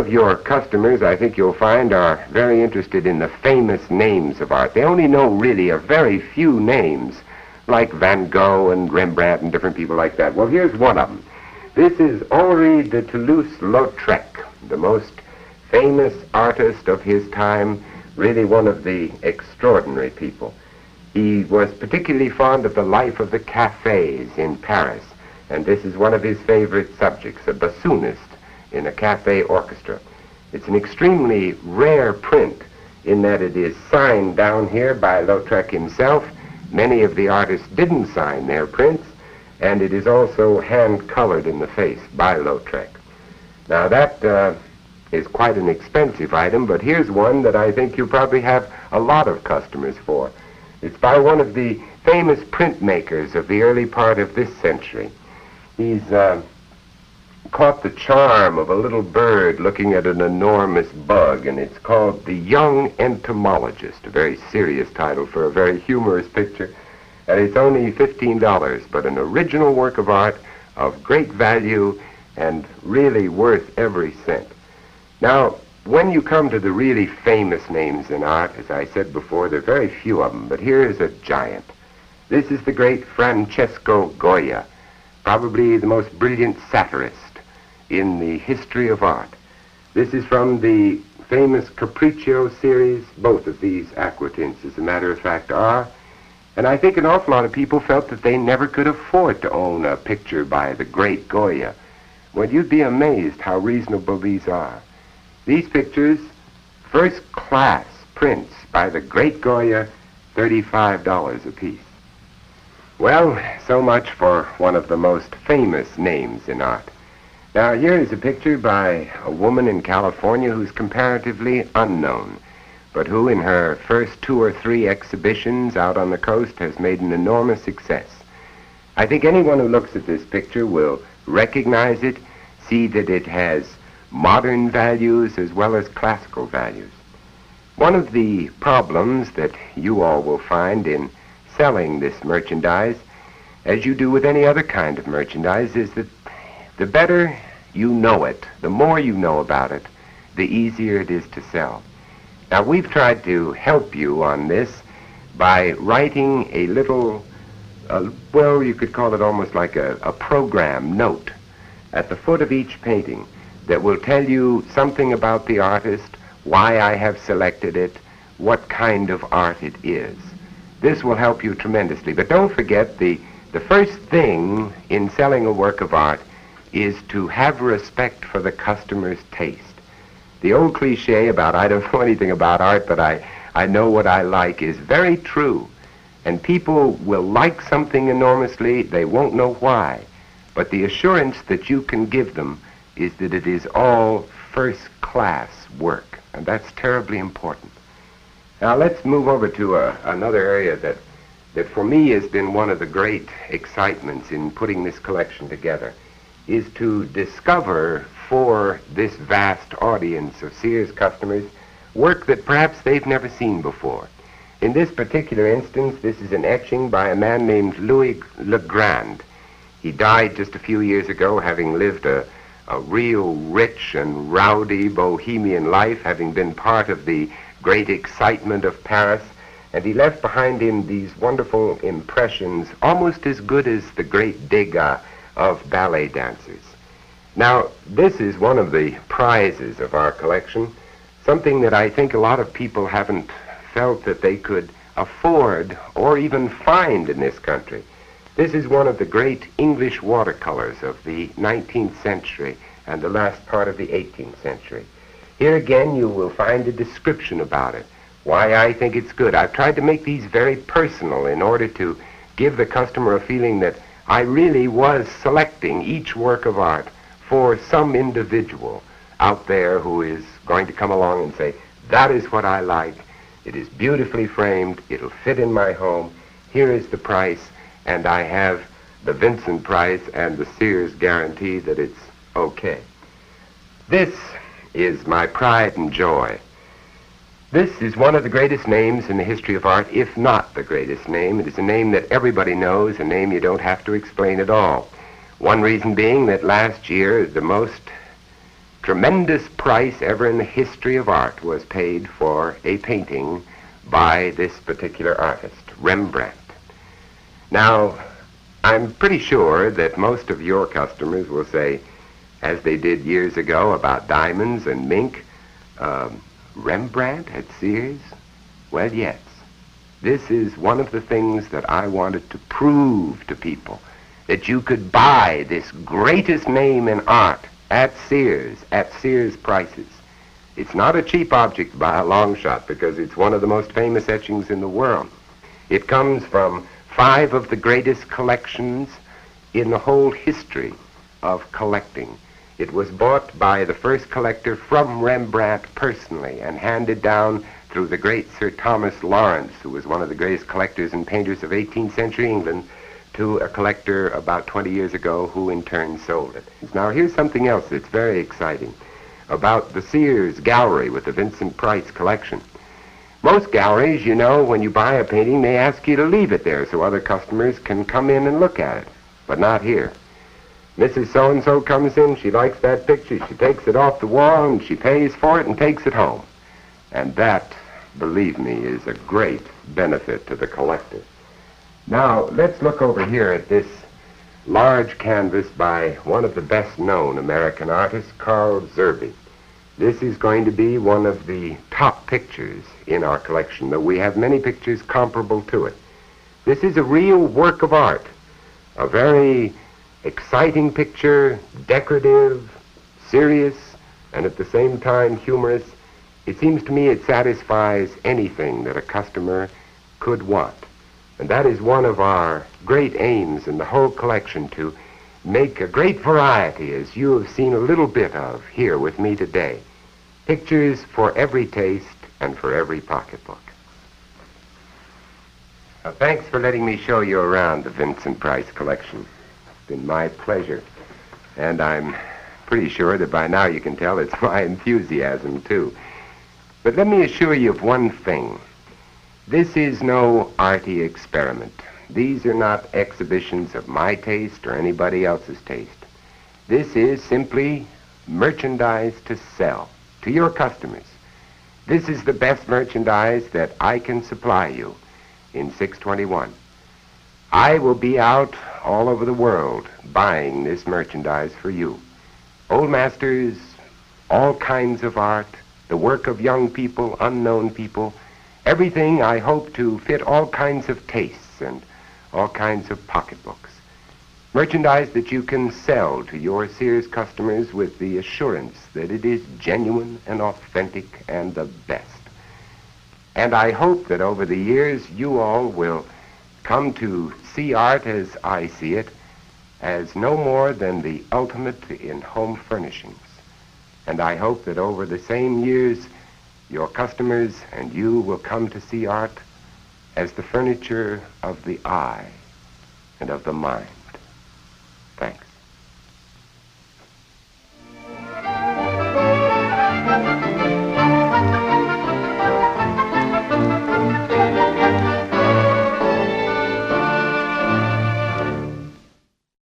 of your customers, I think you'll find, are very interested in the famous names of art. They only know really a very few names, like Van Gogh and Rembrandt and different people like that. Well, here's one of them. This is Henri de Toulouse-Lautrec, the most famous artist of his time, really one of the extraordinary people. He was particularly fond of the life of the cafes in Paris, and this is one of his favorite subjects, a bassoonist in a cafe orchestra. It's an extremely rare print in that it is signed down here by Lautrec himself. Many of the artists didn't sign their prints, and it is also hand-colored in the face by Lautrec. Now that is quite an expensive item, but here's one that I think you probably have a lot of customers for. It's by one of the famous printmakers of the early part of this century. He's caught the charm of a little bird looking at an enormous bug, and it's called The Young Entomologist, a very serious title for a very humorous picture, and it's only $15, but an original work of art of great value and really worth every cent. Now, when you come to the really famous names in art, as I said before, there are very few of them, but here is a giant. This is the great Francesco Goya, probably the most brilliant satirist in the history of art. This is from the famous Capriccio series. Both of these aquatints, as a matter of fact, are. And I think an awful lot of people felt that they never could afford to own a picture by the great Goya. Well, you'd be amazed how reasonable these are. These pictures, first-class prints by the great Goya, $35 apiece. Well, so much for one of the most famous names in art. Now, here is a picture by a woman in California who's comparatively unknown, but who in her first 2 or 3 exhibitions out on the coast has made an enormous success. I think anyone who looks at this picture will recognize it, see that it has modern values as well as classical values. One of the problems that you all will find in selling this merchandise, as you do with any other kind of merchandise, is that the better you know it, the more you know about it, the easier it is to sell. Now, we've tried to help you on this by writing a little, well, you could call it almost like a program note at the foot of each painting that will tell you something about the artist, why I have selected it, what kind of art it is. This will help you tremendously. But don't forget, the first thing in selling a work of art is to have respect for the customer's taste. The old cliche about I don't know anything about art, but I know what I like is very true. And people will like something enormously, they won't know why. But the assurance that you can give them is that it is all first-class work, and that's terribly important. Now let's move over to another area that for me has been one of the great excitements in putting this collection together, is to discover for this vast audience of Sears customers work that perhaps they've never seen before. In this particular instance, this is an etching by a man named Louis Legrand. He died just a few years ago, having lived a real rich and rowdy bohemian life, having been part of the great excitement of Paris, and he left behind him these wonderful impressions, almost as good as the great Degas of ballet dancers. Now, this is one of the prizes of our collection, something that I think a lot of people haven't felt that they could afford or even find in this country. This is one of the great English watercolors of the 19th century and the last part of the 18th century. Here again you will find a description about it, why I think it's good. I've tried to make these very personal in order to give the customer a feeling that I really was selecting each work of art for some individual out there who is going to come along and say, that is what I like, it is beautifully framed, it'll fit in my home, here is the price, and I have the Vincent price and the Sears guarantee that it's okay. This is my pride and joy. This is one of the greatest names in the history of art, if not the greatest name. It is a name that everybody knows, a name you don't have to explain at all. One reason being that last year the most tremendous price ever in the history of art was paid for a painting by this particular artist, Rembrandt. Now, I'm pretty sure that most of your customers will say, as they did years ago about diamonds and mink, Rembrandt at Sears? Well, yes. This is one of the things that I wanted to prove to people, that you could buy this greatest name in art at Sears prices. It's not a cheap object by a long shot because it's one of the most famous etchings in the world. It comes from 5 of the greatest collections in the whole history of collecting. It was bought by the first collector from Rembrandt personally and handed down through the great Sir Thomas Lawrence, who was one of the greatest collectors and painters of 18th century England, to a collector about 20 years ago who in turn sold it. Now here's something else that's very exciting about the Sears gallery with the Vincent Price collection. Most galleries, you know, when you buy a painting, they ask you to leave it there so other customers can come in and look at it, but not here. Mrs. So-and-so comes in, she likes that picture, she takes it off the wall and she pays for it and takes it home. And that, believe me, is a great benefit to the collector. Now, let's look over here at this large canvas by one of the best-known American artists, Carl Zerbe. This is going to be one of the top pictures in our collection, though we have many pictures comparable to it. This is a real work of art, a very exciting picture, decorative, serious, and at the same time humorous. It seems to me it satisfies anything that a customer could want. And that is one of our great aims in the whole collection, to make a great variety, as you have seen a little bit of here with me today. Pictures for every taste and for every pocketbook. Thanks for letting me show you around the Vincent Price collection. It's been my pleasure. And I'm pretty sure that by now you can tell it's my enthusiasm, too. But let me assure you of one thing. This is no arty experiment. These are not exhibitions of my taste or anybody else's taste. This is simply merchandise to sell to your customers. This is the best merchandise that I can supply you in 621. I will be out all over the world buying this merchandise for you. Old masters, all kinds of art, the work of young people, unknown people, everything I hope to fit all kinds of tastes and all kinds of pocketbooks. Merchandise that you can sell to your Sears customers with the assurance that it is genuine and authentic and the best. And I hope that over the years you all will come to see art as I see it, as no more than the ultimate in home furnishings. And I hope that over the same years your customers and you will come to see art as the furniture of the eye and of the mind. Thanks.